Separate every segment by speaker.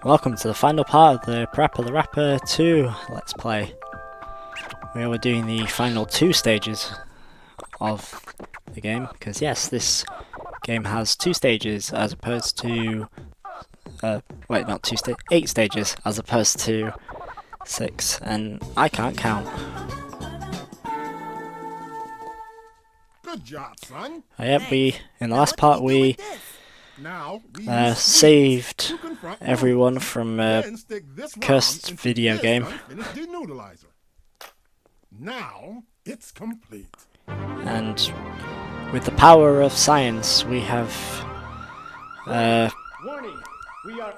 Speaker 1: Welcome to the final part of the PaRappa the Rapper 2 Let's Play. Where we're doing the final 2 stages of the game, because yes, this game has 2 stages as opposed to... wait, not 8 stages as opposed to 6, and I can't count.
Speaker 2: Good job, son.
Speaker 1: Yep, in the last part we saved everyone from a cursed video game.
Speaker 2: Now it's complete.
Speaker 1: And with the power of science, we have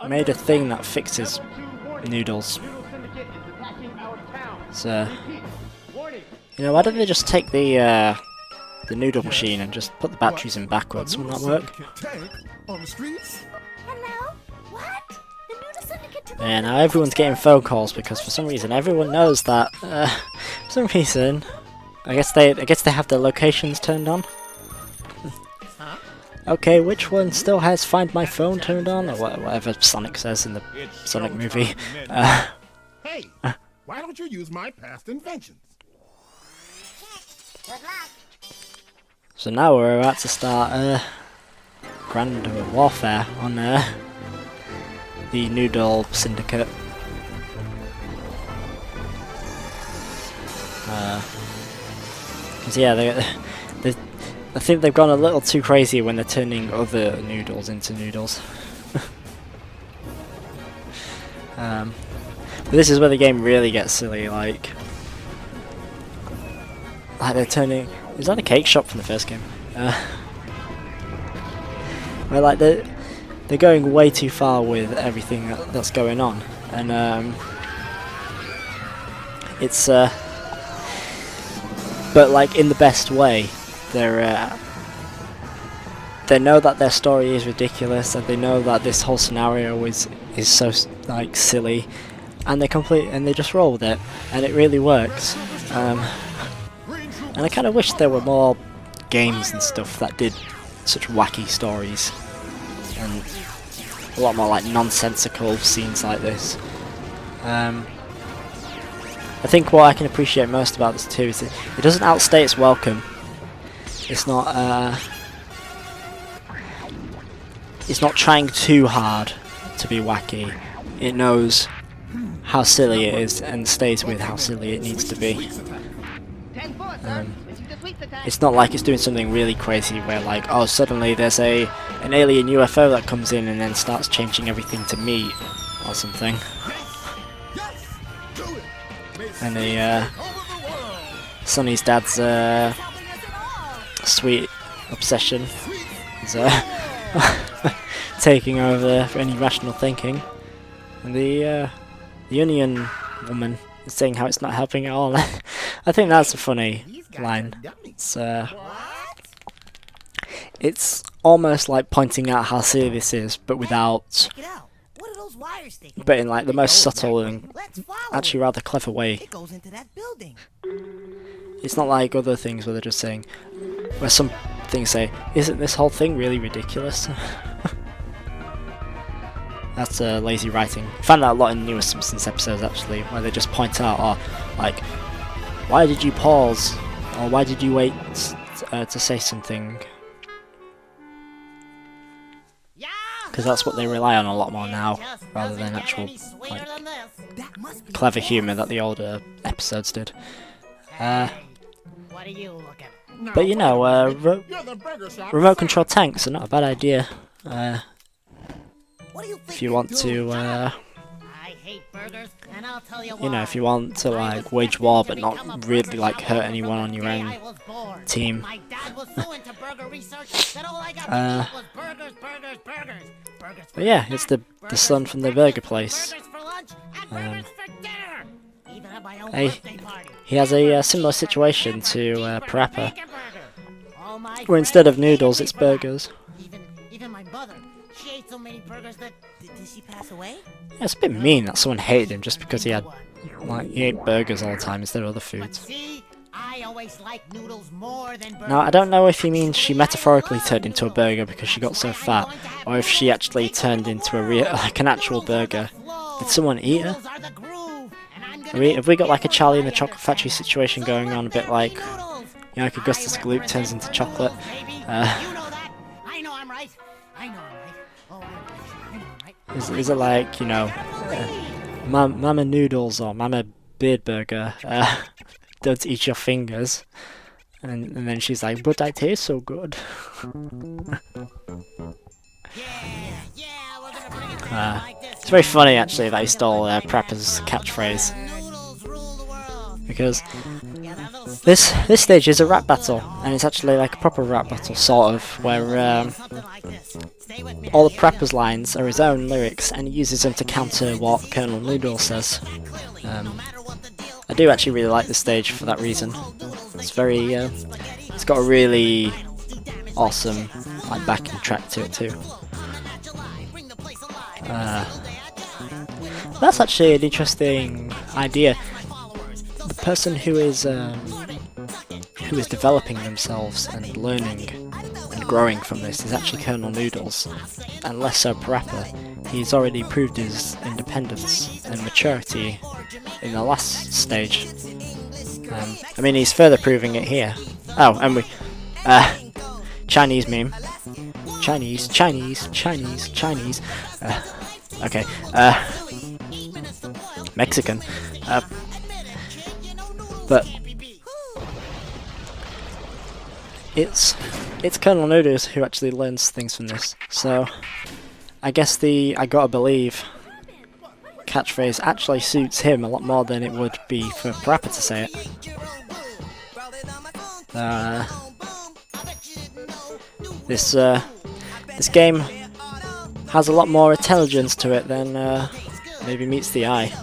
Speaker 1: made a thing that fixes noodles. So, you know, why don't they just take the noodle machine and just put the batteries in backwards? Wouldn't that work? Yeah, now everyone's getting phone calls because for some reason everyone knows that. For some reason, I guess they have their locations turned on. Okay, which one still has Find My Phone turned on, or whatever Sonic says in the Sonic movie?
Speaker 2: Hey, why don't you use my past inventions?
Speaker 3: Good luck.
Speaker 1: So now we're about to start grand warfare on the Noodle Syndicate. Cause yeah, I think they've gone a little too crazy when they're turning other noodles into noodles. But this is where the game really gets silly, like they're turning... Is that a cake shop from the first game? Where like they're going way too far with everything that's going on, and it's but like in the best way. They know that their story is ridiculous, and they know that this whole scenario is so like silly, and they just roll with it, and it really works. And I kind of wish there were more games and stuff that did such wacky stories, and a lot more like nonsensical scenes like this. I think what I can appreciate most about this too is it doesn't outstay its welcome. It's not trying too hard to be wacky. It knows how silly it is and stays with how silly it needs to be. It's not like it's doing something really crazy where like, oh, suddenly there's an alien UFO that comes in and then starts changing everything to meat or something. And Sonny's dad's sweet obsession is taking over for any rational thinking. And the onion woman is saying how it's not helping at all. I think that's a funny line. It's almost like pointing out how silly this is, but without, but in like the most subtle and actually rather clever way. It's not like other things where they're just saying, where some things say, "Isn't this whole thing really ridiculous?" That's lazy writing. I found that a lot in newer Simpsons episodes actually, where they just point out, or like, why did you pause? Or why did you wait to say something? Because that's what they rely on a lot more now, rather than actual like clever humour that the older episodes did. But you know, remote control tanks are not a bad idea. If you want to, you know, if you want to like wage war but not really like hurt anyone on your own team. But yeah, it's the son from the burger place. He has a similar situation to PaRappa, where instead of noodles, it's burgers.
Speaker 3: Even my mother, she ate so many burgers that did she pass away?
Speaker 1: Yeah, it's a bit mean that someone hated him just because he ate burgers all the time instead of other foods.
Speaker 3: See, I always liked noodles more than burgers.
Speaker 1: Now, I don't know if he means she metaphorically turned into a burger because she got so fat, or if she actually turned into a real, like an actual burger. Did someone eat her?
Speaker 3: Noodles are the groove, and I'm gonna
Speaker 1: Have we got like a Charlie in the Chocolate Factory situation going on, a bit like, you know, like Augustus Gloop turns into chocolate?
Speaker 3: You know that. I know I'm right. I know I'm right. Oh, I'm right. I know I'm right.
Speaker 1: Is it like, you know, Mama Noodles or Mama Beard Burger, don't eat your fingers? And then she's like, but I taste so good. It's very funny actually that he stole PaRappa's catchphrase, because this stage is a rap battle, and it's actually like a proper rap battle sort of, where all the PaRappa's lines are his own lyrics, and he uses them to counter what Colonel Noodle says. I do actually really like this stage for that reason. It's very, it's got a really awesome like backing track to it too. That's actually an interesting idea. The person who is developing themselves and learning and growing from this is actually Colonel Noodles, and less so PaRappa. He's already proved his independence and maturity in the last stage. I mean, he's further proving it here. Oh, and we Chinese meme. Chinese. Okay. Mexican. But it's Colonel Noodles who actually learns things from this. So I guess the "I gotta believe" catchphrase actually suits him a lot more than it would be for PaRappa to say it. This game has a lot more intelligence to it than maybe meets the eye.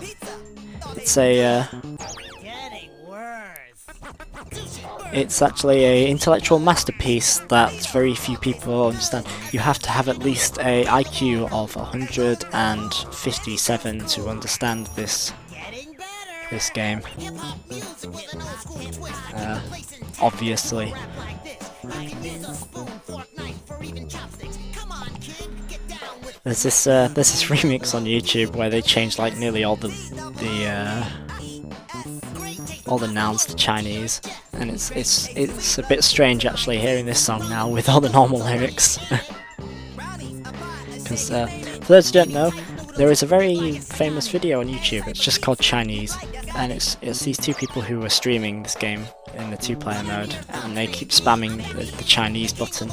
Speaker 1: It's actually a intellectual masterpiece that very few people understand. You have to have at least a IQ of 157 to understand this game. Obviously. There's this remix on YouTube where they changed like nearly all the nouns to Chinese, and it's a bit strange actually hearing this song now with all the normal lyrics. Because for those who don't know, there is a very famous video on YouTube. It's just called Chinese, and it's these two people who are streaming this game in the 2-player mode, and they keep spamming the Chinese button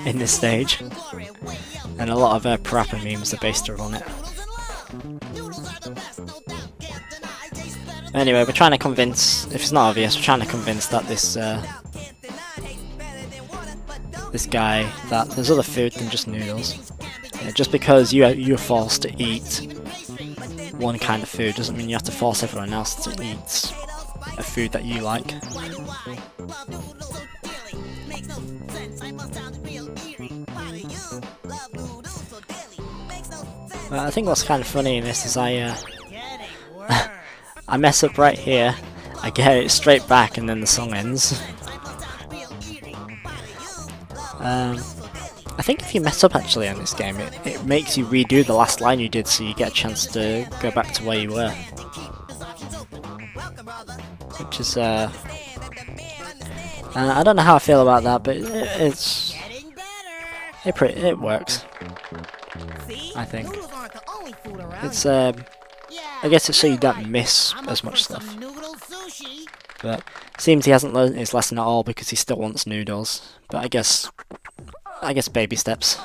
Speaker 1: in this stage, and a lot of PaRappa memes are based around it. Anyway, we're trying to convince, if it's not obvious, we're trying to convince that this guy that there's other food than just noodles. Just because you're forced to eat one kind of food doesn't mean you have to force everyone else to eat a food that you like. I think what's kind of funny in this is I mess up right here, I get it straight back, and then the song ends. I think if you mess up actually on this game, it makes you redo the last line you did, so you get a chance to go back to where you were. Which is, I don't know how I feel about that, but it works. I think. It's, I guess it's so you don't miss as much stuff. But it seems he hasn't learned his lesson at all because he still wants noodles. But I guess baby steps.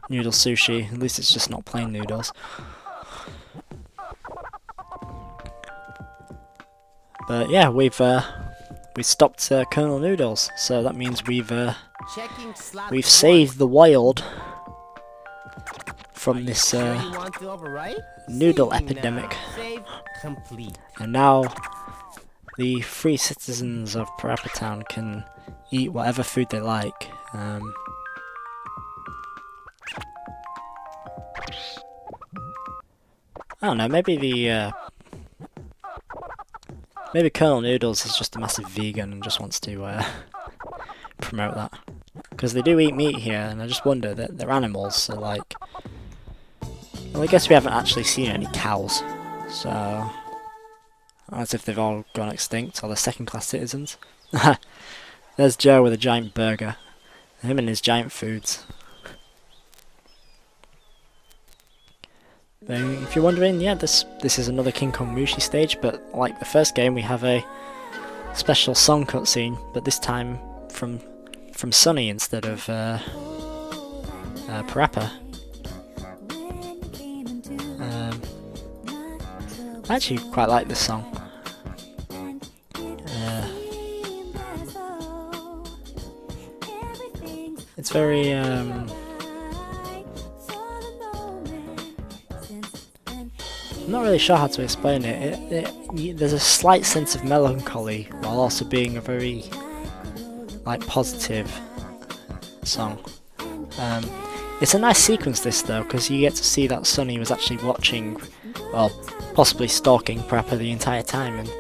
Speaker 1: Noodle sushi, at least it's just not plain noodles. But yeah, we've stopped Colonel Noodles, so that means we've saved the world from this noodle epidemic. And now the free citizens of PaRappa Town can eat whatever food they like. I don't know, maybe Maybe Colonel Noodles is just a massive vegan and just wants to promote that. Because they do eat meat here, and I just wonder that they're animals, so like... Well, I guess we haven't actually seen any cows, so... As if they've all gone extinct, or they're second-class citizens. There's Joe with a giant burger. Him and his giant foods. But if you're wondering, yeah, this is another King Kong Mushi stage, but like the first game, we have a special song cutscene, but this time from Sunny instead of PaRappa. I actually quite like this song. It's very I'm not really sure how to explain it. There's a slight sense of melancholy while also being a very like positive song. It's a nice sequence this though, because you get to see that Sunny was actually watching, well, possibly stalking PaRappa the entire time, and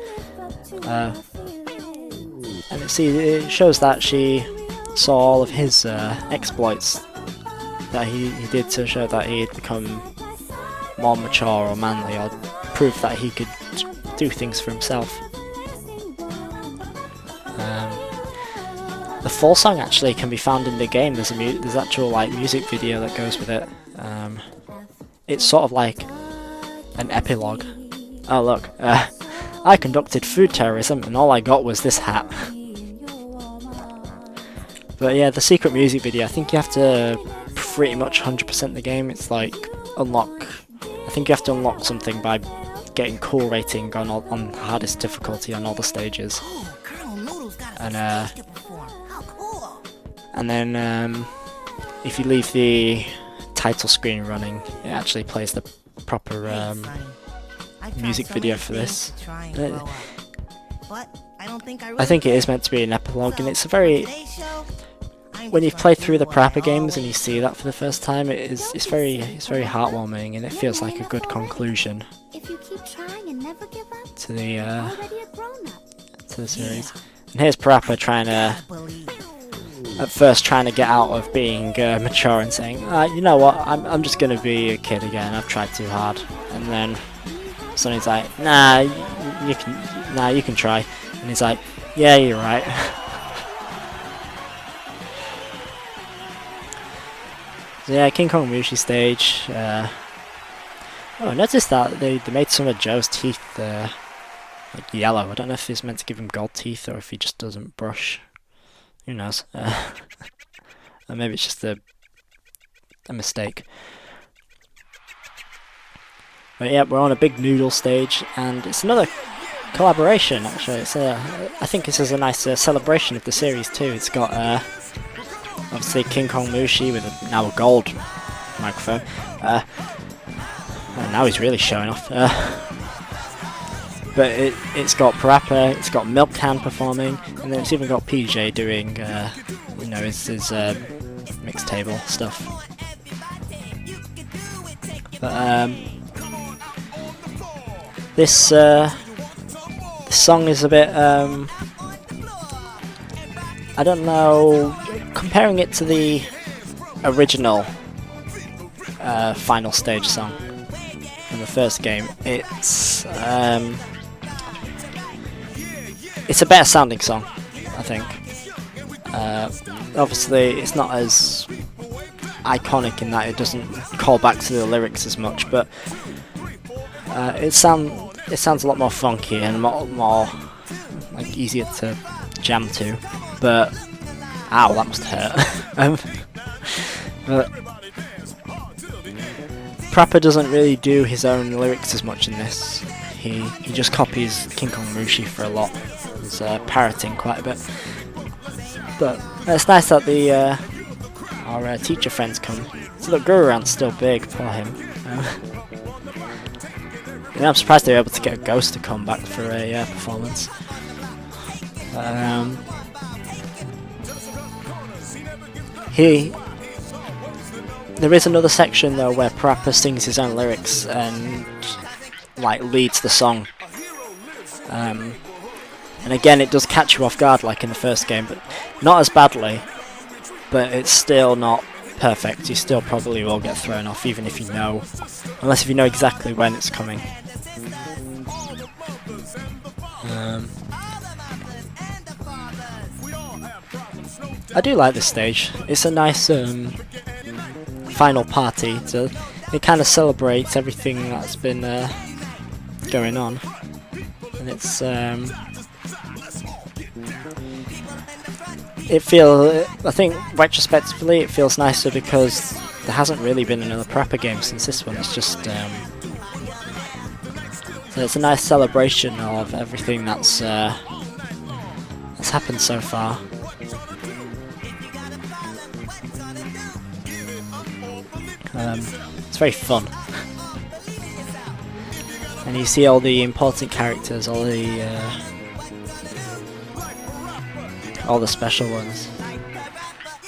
Speaker 1: it shows that she saw all of his exploits that he did to show that he had become more mature or manly, or prove that he could do things for himself. The full song actually can be found in the game. There's actual like music video that goes with it. It's sort of like an epilogue. Oh look, I conducted food terrorism and all I got was this hat. But yeah, the secret music video, I think you have to pretty much 100% the game. It's like I think you have to unlock something by getting cool rating on hardest difficulty on all the stages. And then if you leave the title screen running, it actually plays the proper music video for this. I think it is meant to be an epilogue, and it's a very... When you've played through the PaRappa games and you see that for the first time, it's very heartwarming, and it feels like a good conclusion to the series. And here's PaRappa at first trying to get out of being mature and saying, you know what, I'm just gonna be a kid again. I've tried too hard. And then Sonny's like, nah, you can try. And he's like, yeah, you're right. So yeah, King Kong Mushi stage. Oh, I noticed that they made some of Joe's teeth like yellow. I don't know if it's meant to give him gold teeth or if he just doesn't brush. Who knows? Or maybe it's just a mistake. But yeah, we're on a big noodle stage, and it's another collaboration. Actually, I think this is a nice celebration of the series too. It's got obviously King Kong Mushi with now a gold microphone. And now he's really showing off. But it's got PaRappa, it's got Milk Can performing, and then it's even got PJ doing, his mixed table stuff. But this song is a bit, I don't know, comparing it to the original final stage song in the first game, it's a better sounding song, I think. Obviously, it's not as iconic in that it doesn't call back to the lyrics as much, but it sounds a lot more funky and more like easier to jam to. But ow, that must hurt. But PaRappa doesn't really do his own lyrics as much in this. He just copies King Kong Mushi for a lot. He's parroting quite a bit. But it's nice that our teacher friends come. So look, Gururant's still big, poor him. Yeah, I'm surprised they were able to get a ghost to come back for a performance. There is another section though where PaRappa sings his own lyrics and like leads the song. And again, it does catch you off guard like in the first game, but not as badly. But it's still not perfect. You still probably will get thrown off, even if you know, unless if you know exactly when it's coming. I do like this stage. It's a nice final party. It kind of celebrates everything that's been going on, and it's I think retrospectively it feels nicer because there hasn't really been another PaRappa game since this one. It's just so it's a nice celebration of everything that's happened so far. It's very fun, and you see all the important characters, all the special ones.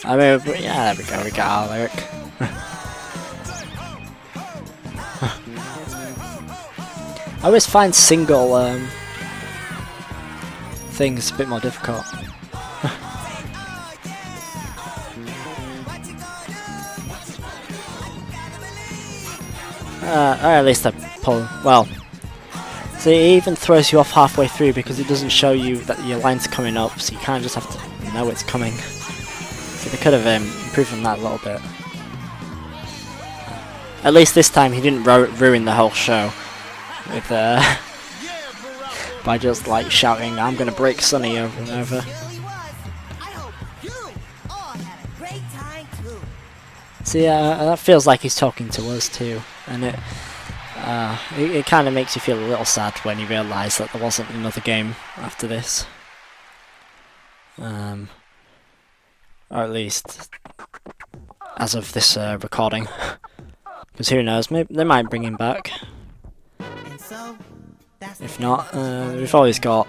Speaker 1: I mean, yeah, there we go. We got our lyric. I always find single things a bit more difficult. Or at least I pull. Well, so it even throws you off halfway through because it doesn't show you that your line's coming up, so you kind of just have to know it's coming. So they could have improved on that a little bit. At least this time he didn't ruin the whole show with by just like shouting, "I'm gonna break Sonny" over and over. See, that feels like he's talking to us too, and it kind of makes you feel a little sad when you realise that there wasn't another game after this. Or at least as of this recording. Because who knows, maybe they might bring him back. If not, we've always got,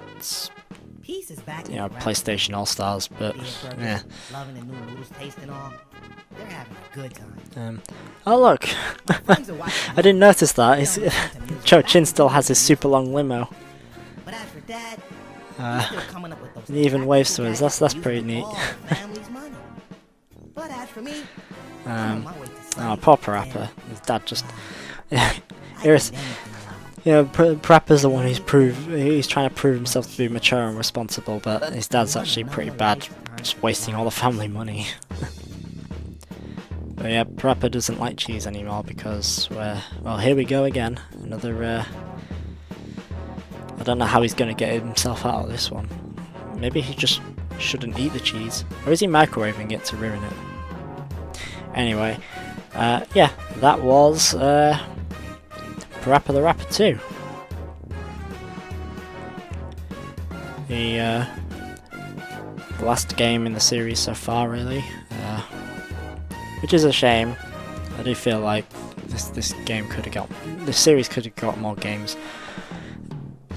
Speaker 1: you know, PlayStation All-Stars, but yeah.
Speaker 3: They're having a good time.
Speaker 1: Oh look, I didn't notice that. Cho Chin still has his super long limo.
Speaker 3: But as for Dad,
Speaker 1: he even waves to us. That's pretty neat.
Speaker 3: But as for me,
Speaker 1: oh, poor PaRappa. His dad just, PaRappa's the one he's trying to prove himself to be mature and responsible, but his dad's actually pretty bad, just wasting all the family money. But yeah, PaRappa doesn't like cheese anymore because, well, here we go again. Another, I don't know how he's going to get himself out of this one. Maybe he just shouldn't eat the cheese. Or is he microwaving it to ruin it? Anyway, yeah, that was PaRappa the Rapper 2. The last game in the series so far, really. Which is a shame. I do feel like this game could have got, this series could have got more games.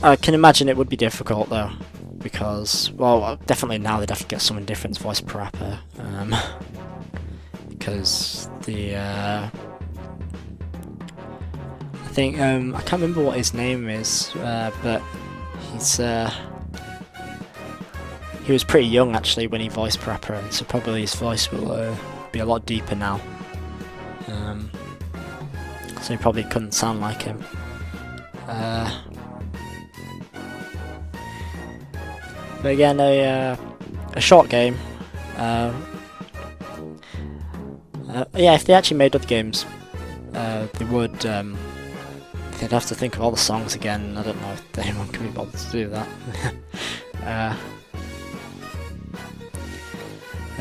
Speaker 1: I can imagine it would be difficult though, because, well, definitely now they'd have to get someone different to voice PaRappa, because the I think I can't remember what his name is, but he was pretty young actually when he voiced PaRappa, and so probably his voice will be a lot deeper now. So he probably couldn't sound like him. But again, a short game. Yeah, if they actually made other games, they would. They'd have to think of all the songs again. I don't know if anyone can be bothered to do that.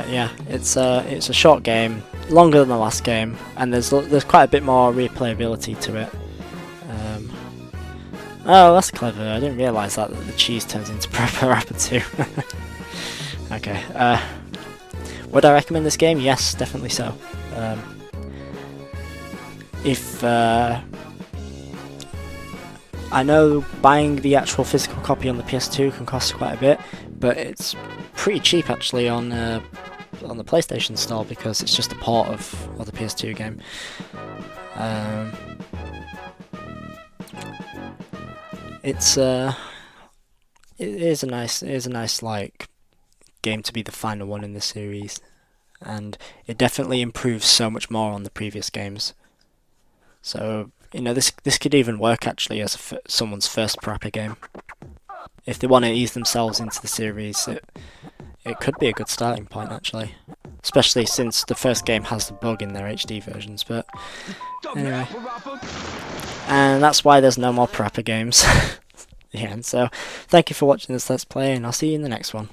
Speaker 1: Yeah, it's a short game, longer than the last game, and there's quite a bit more replayability to it. Oh, that's clever. I didn't realise that the cheese turns into PaRappa 2. Okay. Would I recommend this game? Yes, definitely so. If I know buying the actual physical copy on the PS2 can cost quite a bit, but it's pretty cheap actually on the PlayStation Store because it's just a port of the PS2 game. It's it is a nice like game to be the final one in the series, and it definitely improves so much more on the previous games. So you know, this could even work actually as someone's first PaRappa game. If they want to ease themselves into the series, it could be a good starting point actually. Especially since the first game has the bug in their HD versions, but anyway. And that's why there's no more PaRappa games. Yeah, and so thank you for watching this Let's Play, and I'll see you in the next one.